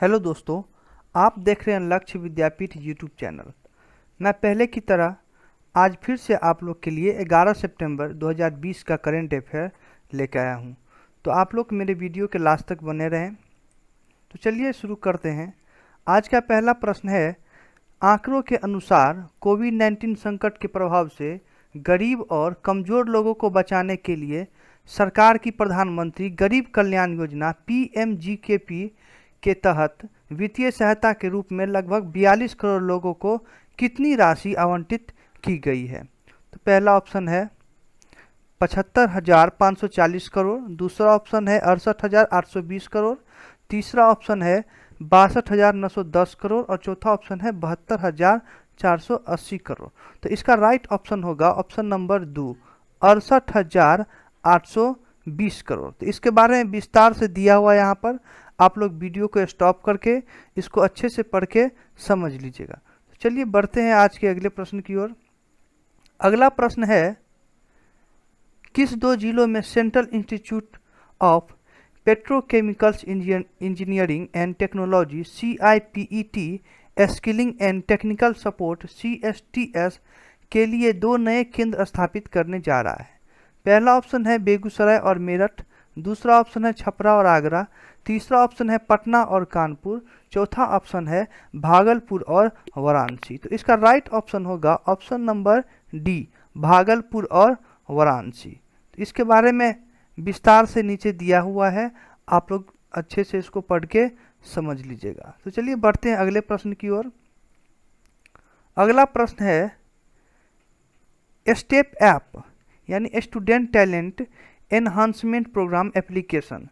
Hello दोस्तों, आप देख रहे हैं लक्ष्य विद्यापीठ यूट्यूब चैनल। मैं पहले की तरह आज फिर से आप लोग के लिए 11 सितंबर 2020 का करंट अफेयर लेकर आया हूं। तो आप लोग मेरे वीडियो के लास्ट तक बने रहें। तो चलिए शुरू करते हैं। आज का पहला प्रश्न है, आंकड़ों के अनुसार कोविड-19 संकट के प्रभाव से गरीब और कमज़ोर लोगों को बचाने के लिए सरकार की प्रधानमंत्री गरीब कल्याण योजना (PMGKP) के तहत वित्तीय सहायता के रूप में लगभग 42 करोड़ लोगों को कितनी राशि आवंटित की गई है। तो पहला ऑप्शन है 75,540 करोड़, दूसरा ऑप्शन है 68,820 करोड़, तीसरा ऑप्शन है 62,910 करोड़ और चौथा ऑप्शन है 72,480 करोड़। तो इसका राइट ऑप्शन होगा ऑप्शन नंबर 2, 68,820 करोड़। तो इसके बारे में विस्तार से दिया हुआ है यहाँ पर, आप लोग वीडियो को स्टॉप करके इसको अच्छे से पढ़ के समझ लीजिएगा। चलिए बढ़ते हैं आज के अगले प्रश्न की ओर। अगला प्रश्न है, किस दो जिलों में central institute of petrochemicals engineering and technology CIPET skilling and technical support CSTS के लिए दो नए केंद्र स्थापित करने जा रहा है। पहला ऑप्शन है बेगूसराय और मेरठ, दूसरा ऑप्शन है छपरा और आगरा, तीसरा ऑप्शन है पटना और कानपुर, चौथा ऑप्शन है भागलपुर और वाराणसी। तो इसका राइट ऑप्शन होगा ऑप्शन नंबर डी, भागलपुर और वाराणसी। तो इसके बारे में विस्तार से नीचे दिया हुआ है, आप लोग अच्छे से इसको पढ़ के समझ लीजिएगा। तो चलिए बढ़ते हैं अगले प्रश्न की ओर। अगला प्रश्न है, स्टेप ऐप यानी student talent enhancement programme application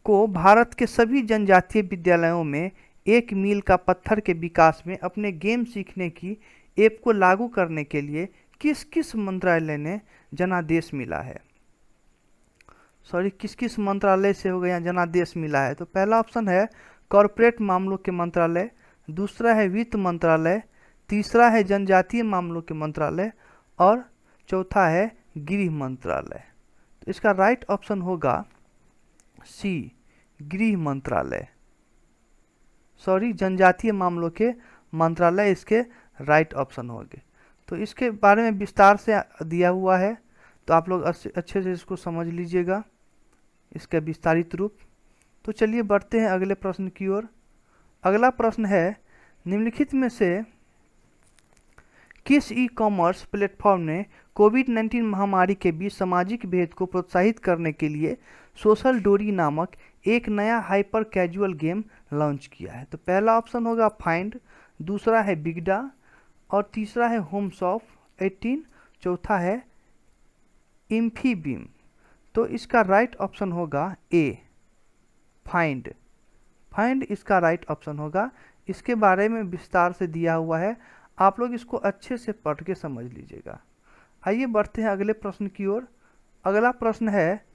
को भारत के सभी जनजातीय विद्यालयों में एक मील का पत्थर के विकास में अपने गेम सीखने की ऐप को लागू करने के लिए किस किस मंत्रालय ने जनादेश मिला है। किस किस मंत्रालय से हो गया जनादेश मिला है। तो पहला ऑप्शन है कॉरपोरेट मामलों के मंत्रालय, दूसरा है वित्त मंत्रालय, तीसरा है जनजातीय मामलों के मंत्रालय और चौथा है गृह मंत्रालय। तो इसका राइट ऑप्शन होगा सी, गृह मंत्रालय। जनजातीय मामलों के मंत्रालय इसके राइट ऑप्शन होंगे। तो इसके बारे में विस्तार से दिया हुआ है, तो आप लोग अच्छे से इसको समझ लीजिएगा, इसका विस्तारित रूप। तो चलिए बढ़ते हैं अगले प्रश्न की ओर। अगला प्रश्न है, निम्नलिखित में से किस ई कॉमर्स प्लेटफॉर्म ने कोविड-19 महामारी के बीच सामाजिक भेद को प्रोत्साहित करने के लिए सोशल डोरी नामक एक नया हाइपर कैजुअल गेम लॉन्च किया है। तो पहला ऑप्शन होगा फाइंड, दूसरा है बिगडा और तीसरा है होम्स ऑफ 18, चौथा है इम्फीबीम। तो इसका राइट ऑप्शन होगा ए, फाइंड। फाइंड इसका राइट ऑप्शन होगा। इसके बारे में विस्तार से दिया हुआ है, आप लोग इसको अच्छे से पढ़ के समझ लीजिएगा। आइए बढ़ते हैं अगले प्रश्न की ओर। अगला प्रश्न है,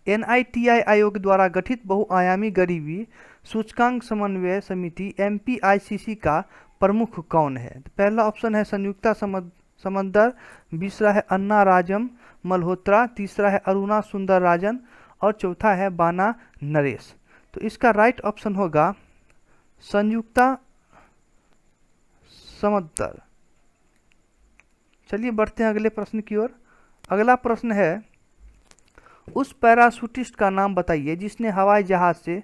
NITI आयोग द्वारा गठित बहुआयामी गरीबी सूचकांक समन्वय समिति MPICC का प्रमुख कौन है। तो पहला ऑप्शन है संयुक्ता समदर, दूसरा है अन्ना राजम मल्होत्रा, तीसरा है अरुणा सुंदर राजन और चौथा है बाना नरेश। तो इसका राइट ऑप्शन होगा संयुक्ता समदर। चलिए बढ़ते हैं अगले प्रश्न की ओर। अगला प्रश्न है, उस पैराशूटिस्ट का नाम बताइए जिसने हवाई जहाज से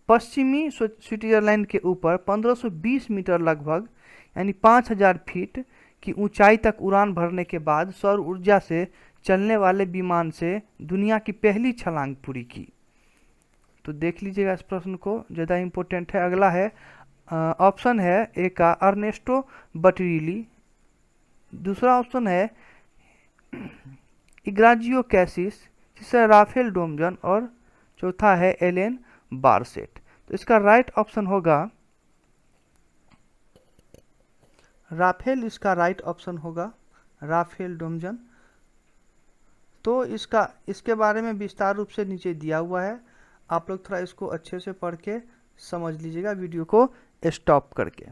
पश्चिमी स्विट्जरलैंड के ऊपर 1520 मीटर लगभग यानी 5000 फीट की ऊंचाई तक उड़ान भरने के बाद सौर ऊर्जा से चलने वाले विमान से दुनिया की पहली छलांग पूरी की। तो देख लीजिएगा इस प्रश्न को, ज़्यादा इम्पोर्टेंट है। अगला है ऑप्शन है ए का अर्नेस्टो बटरीली, दूसरा ऑप्शन है इग्नाजियो कैसिस, तीसरा राफेल डोमजन और चौथा है एलेन बारसेट। तो इसका राइट ऑप्शन होगा राफेल, इसका राइट ऑप्शन होगा राफेल डोमजन। तो इसके बारे में विस्तार रूप से नीचे दिया हुआ है, आप लोग थोड़ा इसको अच्छे से पढ़ के समझ लीजिएगा वीडियो को स्टॉप करके।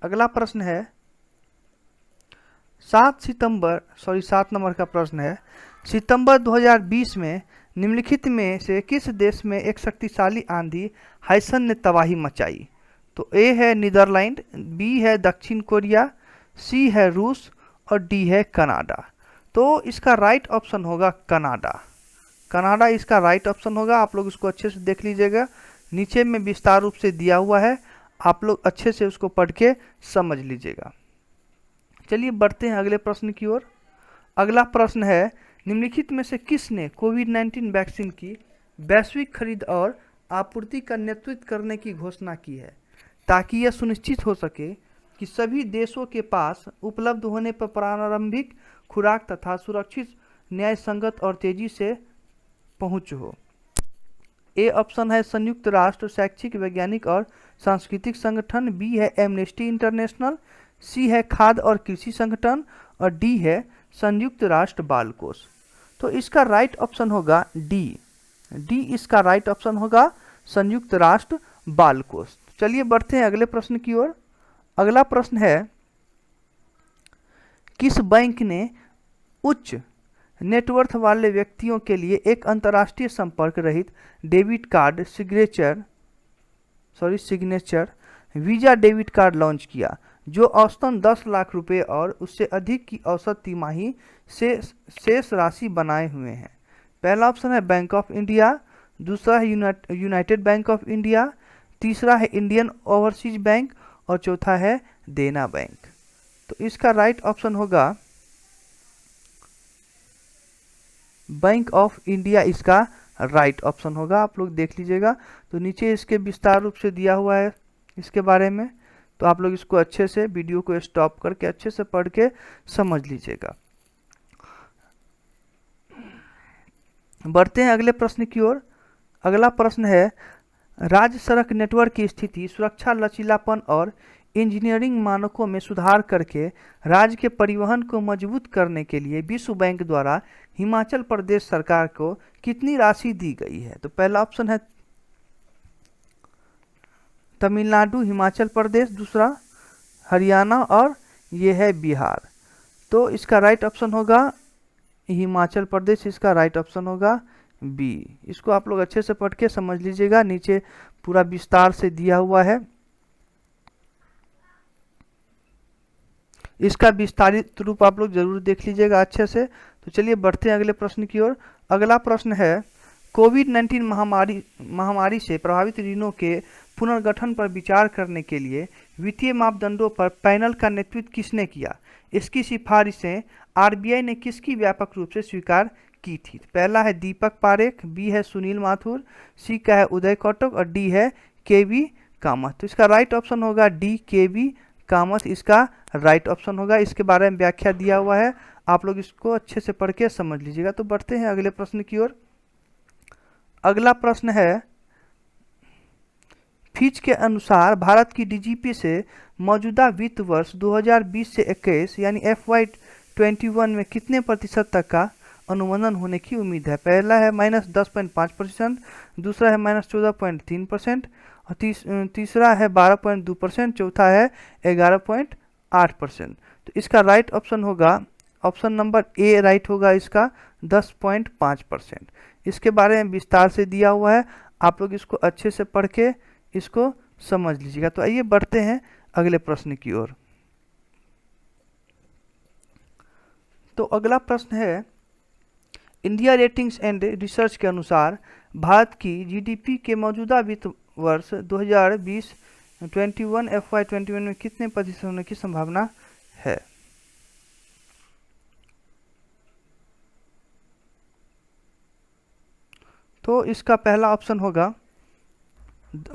अगला प्रश्न है, 7 नंबर का प्रश्न है, सितंबर 2020 में निम्नलिखित में से किस देश में एक शक्तिशाली आंधी हाइसन ने तबाही मचाई? तो ए है नीदरलैंड, बी है दक्षिण कोरिया, सी है रूस और डी है कनाडा। तो इसका राइट ऑप्शन होगा कनाडा। कनाडा इसका राइट ऑप्शन होगा। आप लोग इसको अच्छे से देख लीजिएगा, नीचे में विस्तार रूप से दिया हुआ है, आप लोग अच्छे से उसको पढ़ के समझ लीजिएगा। चलिए बढ़ते हैं अगले प्रश्न की ओर। अगला प्रश्न है, निम्नलिखित में से किसने कोविड-19 वैक्सीन की वैश्विक खरीद और आपूर्ति का नेतृत्व करने की घोषणा की है, ताकि यह सुनिश्चित हो सके कि सभी देशों के पास उपलब्ध होने पर प्रारंभिक खुराक तथा सुरक्षित, न्याय संगत और तेजी से पहुंच हो? ए ऑप्शन है संयुक्त राष्ट्र शैक्षिक, वैज्ञानिक और सांस्कृतिक संगठन, बी है एमनेस्टी इंटरनेशनल, सी है खाद्य और कृषि संगठन और डी है संयुक्त राष्ट्र बाल कोष। तो इसका राइट ऑप्शन होगा डी। डी इसका राइट ऑप्शन होगा, संयुक्त राष्ट्र बाल कोष। चलिए बढ़ते हैं अगले प्रश्न की ओर। अगला प्रश्न है, किस बैंक ने उच्च नेटवर्थ वाले व्यक्तियों के लिए एक अंतर्राष्ट्रीय संपर्क रहित debit card signature visa debit card launch किया, जो औसतन 10 लाख रुपए और उससे अधिक की औसत तिमाही से शेष राशि बनाए हुए हैं? पहला ऑप्शन है बैंक ऑफ इंडिया, दूसरा है यूनाइटेड बैंक ऑफ इंडिया, तीसरा है इंडियन ओवरसीज बैंक और चौथा है देना बैंक। तो इसका राइट ऑप्शन होगा बैंक ऑफ इंडिया, इसका राइट ऑप्शन होगा। आप लोग देख लीजिएगा, तो नीचे इसके विस्तार रूप से दिया हुआ है इसके बारे में, तो आप लोग इसको अच्छे से वीडियो को स्टॉप करके अच्छे से पढ़ के समझ लीजिएगा। बढ़ते हैं अगले प्रश्न की ओर। अगला प्रश्न है, राज्य सड़क नेटवर्क की स्थिति, सुरक्षा, लचीलापन और इंजीनियरिंग मानकों में सुधार करके राज्य के परिवहन को मजबूत करने के लिए विश्व बैंक द्वारा हिमाचल प्रदेश सरकार को कितनी राशि दी गई है? तो पहला ऑप्शन है तमिलनाडु, हिमाचल प्रदेश, दूसरा हरियाणा और ये है बिहार। तो इसका राइट ऑप्शन होगा हिमाचल प्रदेश, इसका राइट ऑप्शन होगा बी। इसको आप लोग अच्छे से पढ़ के समझ लीजिएगा, नीचे पूरा विस्तार से दिया हुआ है, इसका विस्तारित रूप आप लोग जरूर देख लीजिएगा अच्छे से। तो चलिए बढ़ते हैं अगले प्रश्न की ओर। अगला प्रश्न है, कोविड-19 महामारी से प्रभावित ऋणों के पुनर्गठन पर विचार करने के लिए वित्तीय मापदंडों पर पैनल का नेतृत्व किसने किया? इसकी सिफारिशें आरबीआई ने किसकी व्यापक रूप से स्वीकार की थी? पहला है दीपक पारेख, बी है सुनील माथुर, सी का है उदय कोटक और डी है केवी कामत। तो इसका राइट ऑप्शन होगा डी, केवी कामत इसका राइट ऑप्शन होगा। इसके बारे में व्याख्या दिया हुआ है, आप लोग इसको अच्छे से पढ़ के समझ लीजिएगा। तो बढ़ते हैं अगले प्रश्न की ओर। अगला प्रश्न है, फिच के अनुसार भारत की डीजीपी से मौजूदा वित्त वर्ष 2020 से 21 यानी FY21 में कितने प्रतिशत तक का अनुमोदन होने की उम्मीद है? पहला है -10.5%, दूसरा है -14.3% और तीसरा है 12.2%, चौथा है 11.8%। तो इसका राइट ऑप्शन होगा ऑप्शन नंबर ए राइट होगा इसका 10.5%। इसके बारे में विस्तार से दिया हुआ है, आप लोग इसको अच्छे से पढ़ के इसको समझ लीजिएगा। तो आइए बढ़ते हैं अगले प्रश्न की ओर। तो अगला प्रश्न है, इंडिया रेटिंग्स एंड रिसर्च के अनुसार भारत की जीडीपी के मौजूदा वित्त वर्ष 2020-21 FY21 में कितने प्रतिशत होने की संभावना है? तो इसका पहला ऑप्शन होगा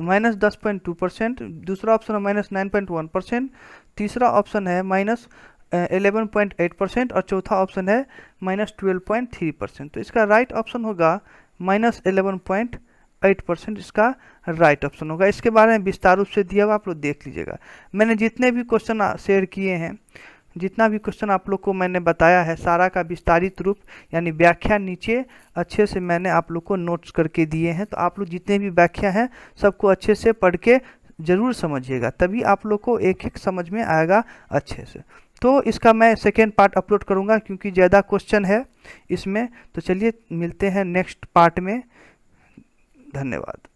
-10.2%, दूसरा ऑप्शन है -9.1%, तीसरा ऑप्शन है -11.8% और चौथा ऑप्शन है -12.3%। तो इसका राइट ऑप्शन होगा -11.8%, इसका राइट ऑप्शन होगा। इसके बारे में विस्तार रूप से दिया हुआ, आप लोग देख लीजिएगा। मैंने जितने भी क्वेश्चन शेयर किए हैं, जितना भी क्वेश्चन आप लोग को मैंने बताया है, सारा का विस्तारित रूप यानी व्याख्या नीचे अच्छे से मैंने आप लोग को नोट्स करके दिए हैं। तो आप लोग जितने भी व्याख्या हैं सबको अच्छे से पढ़ के ज़रूर समझिएगा, तभी आप लोग को एक एक समझ में आएगा अच्छे से। तो इसका मैं सेकेंड पार्ट अपलोड करूँगा क्योंकि ज़्यादा क्वेश्चन है इसमें। तो चलिए मिलते हैं नेक्स्ट पार्ट में। धन्यवाद।